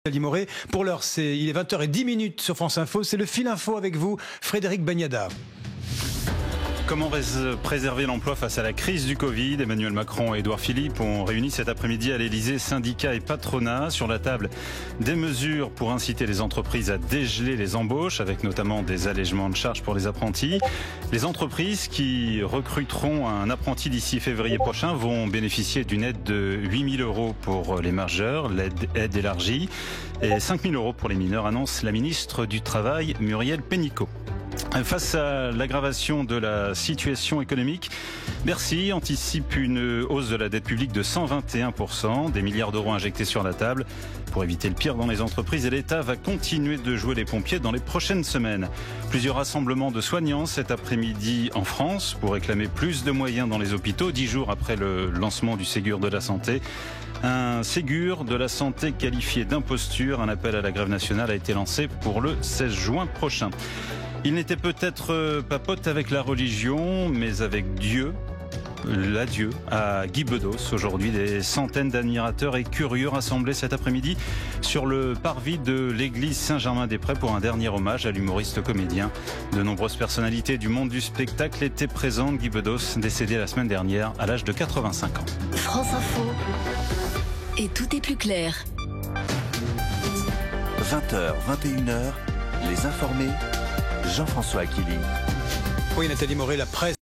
Nathalie Moret. Pour l'heure, il est 20h10 sur France Info. C'est le fil info avec vous, Frédéric Bagnada. Comment préserver l'emploi face à la crise du Covid? Emmanuel Macron et Édouard Philippe ont réuni cet après-midi à l'Elysée syndicats et patronat. Sur la table, des mesures pour inciter les entreprises à dégeler les embauches, avec notamment des allègements de charges pour les apprentis. Les entreprises qui recruteront un apprenti d'ici février prochain vont bénéficier d'une aide de 8 000 € pour les majeurs, l'aide élargie, et 5 000 € pour les mineurs, annonce la ministre du Travail, Muriel Pénicaud. Face à l'aggravation de la situation économique, Bercy anticipe une hausse de la dette publique de 121%, des milliards d'euros injectés sur la table. Pour éviter le pire dans les entreprises, et l'État va continuer de jouer les pompiers dans les prochaines semaines. Plusieurs rassemblements de soignants cet après-midi en France pour réclamer plus de moyens dans les hôpitaux, 10 jours après le lancement du Ségur de la santé. Un Ségur de la santé qualifié d'imposture, un appel à la grève nationale a été lancé pour le 16 juin prochain. Il n'était peut-être pas pote avec la religion, mais avec Dieu. L'adieu à Guy Bedos. Aujourd'hui, des centaines d'admirateurs et curieux rassemblés cet après-midi sur le parvis de l'église Saint-Germain-des-Prés pour un dernier hommage à l'humoriste comédien. De nombreuses personnalités du monde du spectacle étaient présentes. Guy Bedos, décédé la semaine dernière à l'âge de 85 ans. France Info. Et tout est plus clair. 20h, 21h, les informés. Jean-François Akili. Oui, Nathalie Moret, la presse.